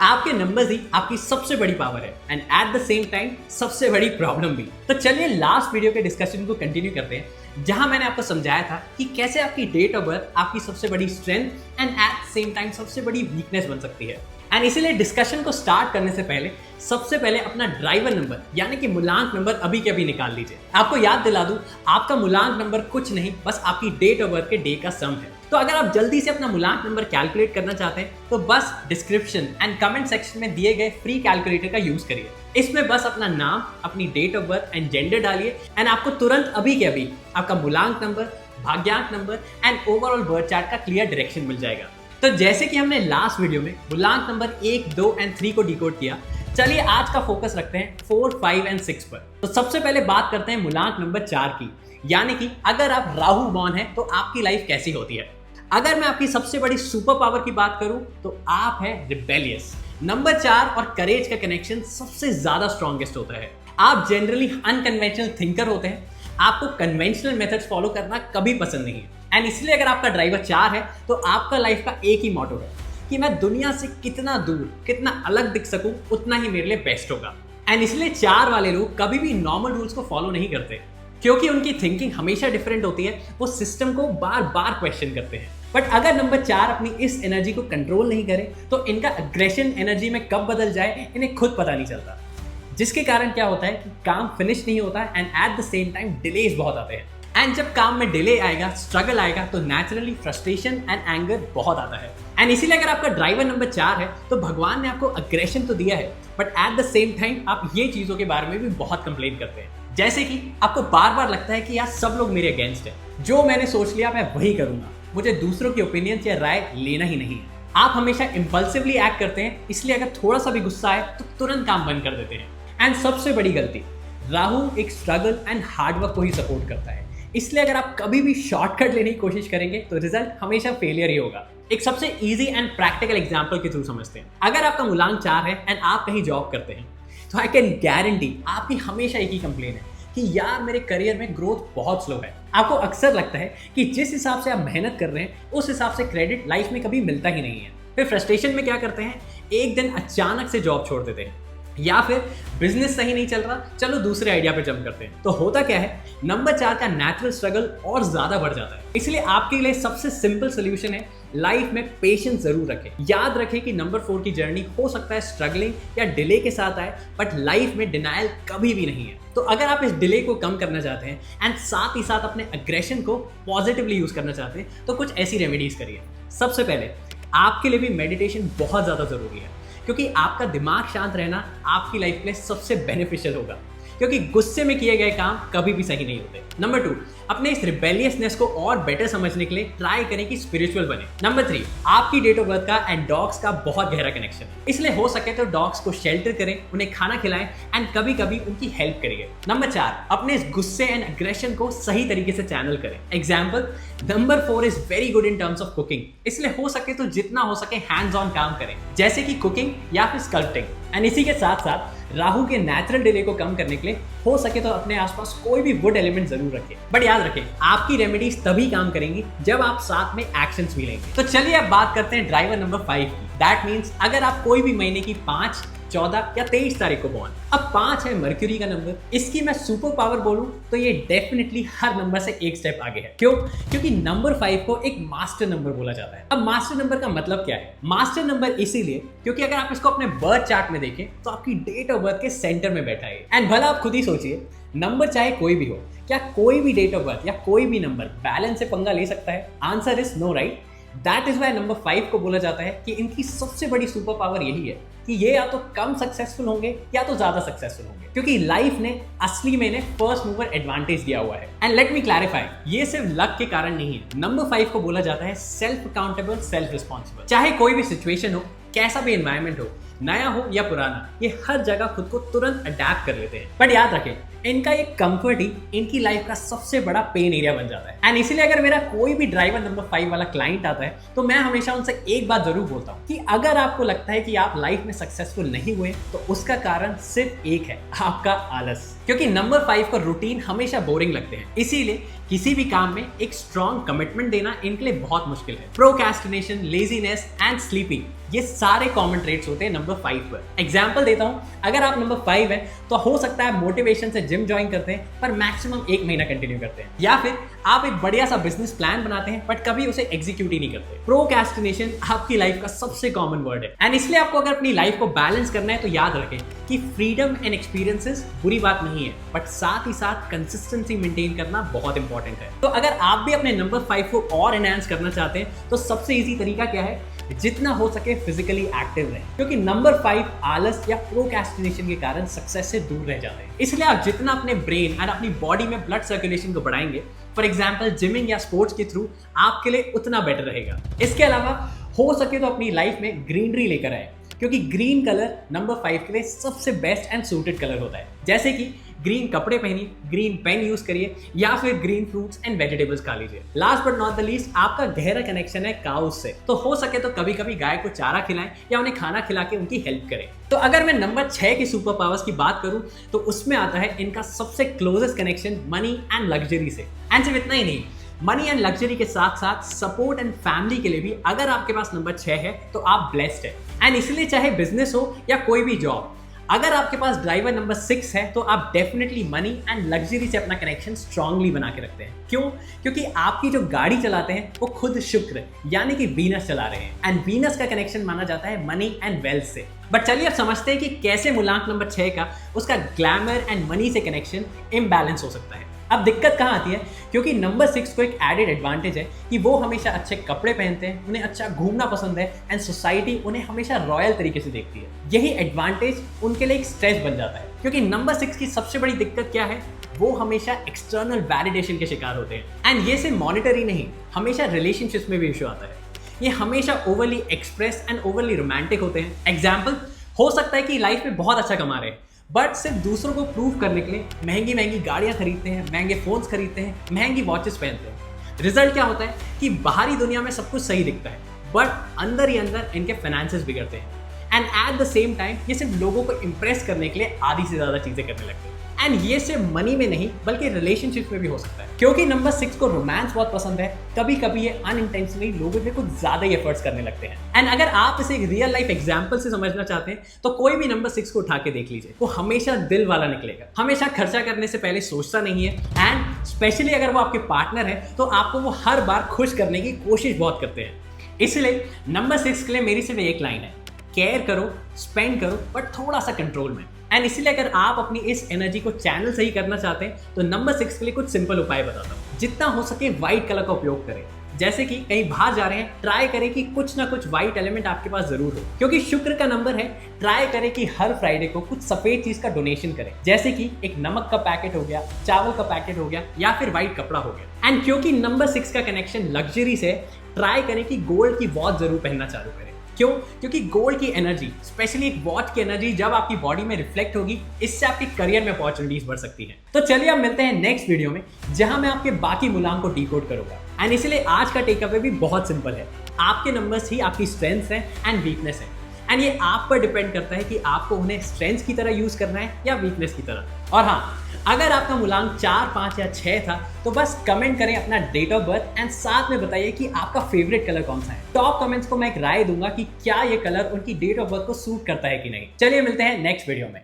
आपके नंबर्स ही आपकी सबसे बड़ी पावर है and at the same time सबसे बड़ी प्रॉब्लम भी। तो चलिए लास्ट वीडियो के डिस्कशन को कंटिन्यू करते हैं, जहां मैंने आपको समझाया था कि कैसे आपकी डेट ऑफ बर्थ आपकी सबसे बड़ी strength and at same time सबसे बड़ी वीकनेस बन सकती है। एंड इसीलिए डिस्कशन को स्टार्ट करने से पहले सबसे पहले अपना ड्राइवर नंबर यानी कि मूलांक नंबर अभी के अभी निकाल लीजिए। आपको याद दिला दूं, आपका मूलांक नंबर कुछ नहीं बस आपकी डेट ऑफ बर्थ के डे का सम है। तो अगर आप जल्दी से अपना मूलांक नंबर कैलकुलेट करना चाहते हैं तो बस डिस्क्रिप्शन एंड कमेंट सेक्शन में दिए गए फ्री कैलकुलेटर का यूज करिए। इसमें बस अपना नाम, अपनी date of birth and gender डालिए एंड आपको तुरंत अभी के अभी आपका मूलांक नंबर, भाग्यांक number and overall birth chart का क्लियर डायरेक्शन मिल जाएगा। तो जैसे कि हमने लास्ट वीडियो में मूलांक नंबर 1, 2 एंड 3 को डिकोड किया, चलिए आज का फोकस रखते हैं 4, 5 एंड 6 पर। तो सबसे पहले बात करते हैं मूलांक नंबर 4 की, यानी कि अगर आप राहु बॉर्न है तो आपकी लाइफ कैसी होती है। अगर मैं आपकी सबसे बड़ी सुपर पावर की बात करूं तो आप है रिबेलियस। नंबर 4 और करेज का कनेक्शन सबसे ज्यादा स्ट्रॉन्गेस्ट होता है। आप जनरली अनकन्वेंशनल थिंकर होते हैं, आपको कन्वेंशनल मेथड्स फॉलो करना कभी पसंद नहीं है। एंड इसलिए अगर आपका ड्राइवर 4 है तो आपका लाइफ का एक ही मोटो है कि मैं दुनिया से कितना दूर, कितना अलग दिख सकूं, उतना ही मेरे लिए बेस्ट होगा। एंड इसलिए 4 वाले लोग कभी भी नॉर्मल रूल्स को फॉलो नहीं करते, क्योंकि उनकी थिंकिंग हमेशा डिफरेंट होती है। वो सिस्टम को बार बार क्वेश्चन करते हैं। बट अगर नंबर 4 अपनी इस एनर्जी को कंट्रोल नहीं करे तो इनका अग्रेशन एनर्जी में कब बदल जाए इन्हें खुद पता नहीं चलता, जिसके कारण क्या होता है कि काम फिनिश नहीं होता and at the same time delays बहुत आते हैं। एंड जब काम में डिले आएगा, स्ट्रगल आएगा, तो नेचुरली फ्रस्ट्रेशन एंड एंगर बहुत आता है। एंड इसीलिए अगर आपका ड्राइवर नंबर 4 है तो भगवान ने आपको अग्रेशन तो दिया है, but at the same time आप ये चीजों के बारे में भी बहुत कंप्लेन करते हैं। जैसे कि आपको बार बार लगता है कि यार सब लोग मेरे अगेंस्ट है, जो मैंने सोच लिया मैं वही करूंगा, मुझे दूसरों की ओपिनियन या राय लेना ही नहीं है। आप हमेशा इम्पल्सिवली एक्ट करते हैं, इसलिए अगर थोड़ा सा भी गुस्सा आए तो तुरंत काम बंद कर देते हैं। एंड सबसे बड़ी गलती, राहु एक स्ट्रगल एंड हार्डवर्क को ही सपोर्ट करता है, इसलिए अगर आप कभी भी शॉर्टकट लेने की कोशिश करेंगे तो रिजल्ट हमेशा फेलियर ही होगा। एक सबसे इजी एंड प्रैक्टिकल एग्जांपल के थ्रू समझते हैं। अगर आपका मूलांक 4 है एंड आप कहीं जॉब करते हैं तो आई कैन गारंटी आपकी हमेशा एक ही कंप्लेन है कि यार मेरे करियर में ग्रोथ बहुत स्लो है। आपको अक्सर लगता है कि जिस हिसाब से आप मेहनत कर रहे हैं उस हिसाब से क्रेडिट लाइफ में कभी मिलता ही नहीं है। फिर फ्रस्ट्रेशन में क्या करते हैं, एक दिन अचानक से जॉब छोड़ देते हैं, या फिर बिजनेस सही नहीं चल रहा, चलो दूसरे आइडिया पे जंप करते हैं। तो होता क्या है, नंबर 4 का नेचुरल स्ट्रगल और ज्यादा बढ़ जाता है। इसलिए आपके लिए सबसे सिंपल सोल्यूशन है, लाइफ में पेशेंस जरूर रखें। याद रखें कि नंबर 4 की जर्नी हो सकता है स्ट्रगलिंग या डिले के साथ आए, बट लाइफ में डिनायल कभी भी नहीं है। तो अगर आप इस डिले को कम करना चाहते हैं एंड साथ ही साथ अपने अग्रेशन को पॉजिटिवली यूज करना चाहते हैं तो कुछ ऐसी रेमेडीज करिए। सबसे पहले आपके लिए भी मेडिटेशन बहुत ज्यादा जरूरी है, क्योंकि आपका दिमाग शांत रहना आपकी लाइफ के लिए सबसे बेनिफिशियल होगा, क्योंकि गुस्से में किए गए काम कभी भी सही नहीं होते। नंबर 2, अपने इस रिबेलियसनेस को और बेटर समझने के लिए ट्राई करें कि स्पिरिचुअल बने। नंबर 3, आपकी डेट ऑफ बर्थ का एंड डॉग्स का बहुत गहरा कनेक्शन है, इसलिए हो सके तो डॉग्स को शेल्टर करें, उन्हें खाना खिलाएं एंड कभी कभी उनकी हेल्प करिए। नंबर 4, अपने इस गुस्से एंड अग्रेशन को सही तरीके से चैनल करें। Example, number 4 is very good in terms of cooking, इसलिए हो सके तो जितना हो सके हैंड्स ऑन काम करें, जैसे कि कुकिंग या फिर स्कल्पटिंग। एंड इसी के साथ साथ राहु के नेचुरल डिले को कम करने के लिए हो सके तो अपने आसपास कोई भी वुड एलिमेंट जरूर रखें। बट याद रखें, आपकी रेमेडीज तभी काम करेंगी जब आप साथ में एक्शंस भी लेंगे। तो चलिए अब बात करते हैं ड्राइवर नंबर 5 की। दैट मीन्स अगर आप कोई भी महीने की 5, 14 या 23 तारीख को बॉर्न। अब 5 है मर्क्यूरी का नंबर, इसकी मैं सुपर पावर बोलूं तो ये डेफिनेटली हर नंबर से एक स्टेप आगे है। क्यों? क्योंकि नंबर 5 को एक मास्टर नंबर बोला जाता है। अब मास्टर नंबर का मतलब क्या है? मास्टर नंबर इसीलिए क्योंकि अगर आप इसको अपने बर्थ चार्ट में देखें तो आपकी डेट ऑफ बर्थ के सेंटर में बैठा है। एंड भला आप खुद ही सोचिए, नंबर चाहे कोई भी हो, क्या कोई भी डेट ऑफ बर्थ या कोई भी नंबर बैलेंस से पंगा ले सकता है? Answer is no, right? That is why number 5 को बोला जाता है कि इनकी सबसे बड़ी सुपर पावर यही है कि ये या तो कम सक्सेसफुल होंगे या तो ज्यादा सक्सेसफुल होंगे, क्योंकि लाइफ ने असली में इन्हें फर्स्ट मूवर एडवांटेज दिया हुआ है। एंड लेट मी क्लैरिफाई, ये सिर्फ लक के कारण नहीं है। नंबर 5 को बोला जाता है सेल्फ अकाउंटेबल, सेल्फ रिस्पॉन्सिबल। चाहे कोई भी सिचुएशन हो, कैसा भी एनवायरमेंट हो, नया हो या पुराना, ये हर जगह खुद को तुरंत अडैप्ट कर लेते हैं। बट याद रखें, इनका एक कंफर्ट ही इनकी लाइफ का सबसे बड़ा पेन एरिया बन जाता है। एंड इसीलिए अगर मेरा कोई भी ड्राइवर नंबर 5 वाला क्लाइंट आता है तो मैं हमेशा उनसे एक बात जरूर बोलता हूँ कि अगर आपको लगता है कि आप लाइफ में सक्सेसफुल नहीं हुए तो उसका कारण सिर्फ एक है, आपका आलस। क्योंकि नंबर 5 को रूटीन हमेशा बोरिंग लगते हैं, इसीलिए किसी भी काम में एक स्ट्रॉन्ग कमिटमेंट देना इनके लिए बहुत मुश्किल है। प्रोक्रेस्टिनेशन, लेजीनेस एंड स्लीपिंग, ये सारे कॉमन ट्रेट्स होते हैं नंबर 5 पर। एग्जाम्पल देता हूं, अगर आप नंबर 5 है तो हो सकता है मोटिवेशन से जिम ज्वाइन करते हैं पर मैक्सिमम 1 महीना कंटिन्यू करते हैं, या फिर आप एक बढ़िया सा बिजनेस प्लान बनाते हैं बट कभी उसे एग्जीक्यूट ही नहीं करते। प्रोक्रेस्टिनेशन आपकी लाइफ का सबसे कॉमन वर्ड है, एंड इसलिए आपको अगर अपनी लाइफ को बैलेंस करना है तो याद रखें कि फ्रीडम एंड एक्सपीरियंसेस बुरी बात नहीं है, बट साथ ही साथ कंसिस्टेंसी मेंटेन करना बहुत इंपॉर्टेंट है। तो अगर आप भी अपने नंबर 5 को और एनहांस करना चाहते हैं तो सबसे इजी तरीका क्या है, जितना हो सके फिजिकली एक्टिव रहें, क्योंकि नंबर 5 आलस या प्रोक्रेस्टिनेशन के कारण सक्सेस से दूर रह जाते हैं। इसलिए आप जितना अपने ब्रेन एंड अपनी बॉडी में ब्लड सर्कुलेशन को बढ़ाएंगे, फॉर एग्जाम्पल जिमिंग या स्पोर्ट्स के थ्रू, आपके लिए उतना बेटर रहेगा। इसके अलावा हो सके तो अपनी लाइफ में ग्रीनरी लेकर आए, क्योंकि ग्रीन कलर नंबर 5 के लिए सबसे बेस्ट एंड सूटेड कलर होता है। जैसे कि ग्रीन कपड़े पहनिए, ग्रीन पेन यूज करिए, या फिर ग्रीन फ्रूट्स एंड वेजिटेबल्स खा लीजिए। Last but not the least, आपका गहरा कनेक्शन है काउज से, तो हो सके तो कभी कभी गाय को चारा खिलाएं या उन्हें खाना खिला के उनकी हेल्प करें। तो अगर मैं नंबर 6 की सुपर पावर्स की बात करूं तो उसमें आता है इनका सबसे closest connection money and luxury से। एंड सिर्फ इतना ही नहीं, मनी एंड लग्जरी के साथ साथ सपोर्ट एंड फैमिली के लिए भी अगर आपके पास नंबर 6 है तो आप ब्लेस्ड है। एंड इसलिए चाहे बिजनेस हो या कोई भी जॉब, अगर आपके पास ड्राइवर नंबर 6 है तो आप डेफिनेटली मनी एंड लग्जरी से अपना कनेक्शन स्ट्रांगली बना के रखते हैं। क्यों? क्योंकि आपकी जो गाड़ी चलाते हैं वो खुद शुक्र यानी कि वीनस चला रहे हैं, एंड वीनस का कनेक्शन माना जाता है मनी एंड वेल्थ से। बट चलिए अब समझते हैं कि कैसे मूलांक नंबर 6 का उसका ग्लैमर एंड मनी से कनेक्शन इम्बैलेंस हो सकता है। अब दिक्कत कहाँ आती है, क्योंकि नंबर 6 को एक एडेड एडवांटेज है कि वो हमेशा अच्छे कपड़े पहनते हैं, उन्हें अच्छा घूमना पसंद है, एंड सोसाइटी उन्हें हमेशा रॉयल तरीके से देखती है। यही एडवांटेज उनके लिए एक स्ट्रेस बन जाता है, क्योंकि नंबर 6 की सबसे बड़ी दिक्कत क्या है, वो हमेशा एक्सटर्नल वैलिडेशन के शिकार होते हैं। एंड ये सिर्फ मॉनिटरी नहीं, हमेशा रिलेशनशिप्स में भी इशू आता है। ये हमेशा overly express and overly romantic होते हैं। एग्जाम्पल, हो सकता है कि लाइफ में बहुत अच्छा कमा रहे हैं बट सिर्फ दूसरों को प्रूव करने के लिए महंगी महंगी गाड़ियां खरीदते हैं, महंगे फोन्स खरीदते हैं, महंगी वॉचेस पहनते हैं। रिजल्ट क्या होता है कि बाहरी दुनिया में सब कुछ सही दिखता है बट अंदर ही अंदर इनके फाइनेंसेस बिगड़ते हैं। And at the same time ये सिर्फ लोगों को इंप्रेस करने के लिए आधी से ज्यादा चीजें करने लगते हैं। एंड ये सिर्फ मनी में नहीं बल्कि रिलेशनशिप में भी हो सकता है, क्योंकि नंबर 6 को रोमांस बहुत पसंद है। कभी कभी ये अनइंटेंशनली लोगों पे कुछ ज्यादा ही एफर्ट्स करने लगते हैं। एंड अगर आप इसे एक रियल लाइफ एग्जांपल से समझना चाहते हैं तो कोई भी नंबर 6 को उठा के देख लीजिए, वो हमेशा दिल वाला निकलेगा, हमेशा खर्चा करने से पहले सोचता नहीं है, एंड स्पेशली अगर वो आपके पार्टनर है तो आपको वो हर बार खुश करने की कोशिश बहुत करते हैं। इसलिए नंबर 6 के लिए मेरी सिर्फ एक लाइन है, केयर करो, स्पेंड करो बट थोड़ा सा कंट्रोल में। एंड इसीलिए अगर आप अपनी इस एनर्जी को चैनल सही करना चाहते हैं तो नंबर 6 के लिए कुछ सिंपल उपाय बताता हूँ। जितना हो सके व्हाइट कलर का उपयोग करें, जैसे कि कहीं बाहर जा रहे हैं, ट्राई करें कि कुछ ना कुछ व्हाइट एलिमेंट आपके पास जरूर हो, क्योंकि शुक्र का नंबर है। ट्राई करें कि हर फ्राइडे को कुछ सफेद चीज का डोनेशन करें, जैसे कि एक नमक का पैकेट हो गया, चावल का पैकेट हो गया, या फिर व्हाइट कपड़ा हो गया। एंड क्योंकि नंबर 6 का कनेक्शन लग्जरी से, ट्राई करें कि गोल्ड की वॉच जरूर पहनना चालू करें। क्यों? क्योंकि गोल्ड की एनर्जी, स्पेशली एक वॉच की एनर्जी जब आपकी बॉडी में रिफ्लेक्ट होगी, इससे आपके करियर में अपॉर्चुनिटीज बढ़ सकती हैं। तो चलिए अब मिलते हैं नेक्स्ट वीडियो में, जहां मैं आपके बाकी मूलांक को डिकोड करूंगा। एंड इसलिए आज का टेक अवे भी बहुत सिंपल है, आपके नंबर्स ही आपकी स्ट्रेंथ्स हैं एंड वीकनेस है, एंड ये आप पर डिपेंड करता है कि आपको उन्हें स्ट्रेंथ की तरह यूज करना है या वीकनेस की तरह। और हाँ, अगर आपका मूलांक 4, 5 या 6 था तो बस कमेंट करें अपना डेट ऑफ बर्थ एंड साथ में बताइए कि आपका फेवरेट कलर कौन सा है। टॉप कमेंट्स को मैं एक राय दूंगा कि क्या ये कलर उनकी डेट ऑफ बर्थ को सूट करता है कि नहीं। चलिए मिलते हैं नेक्स्ट वीडियो में।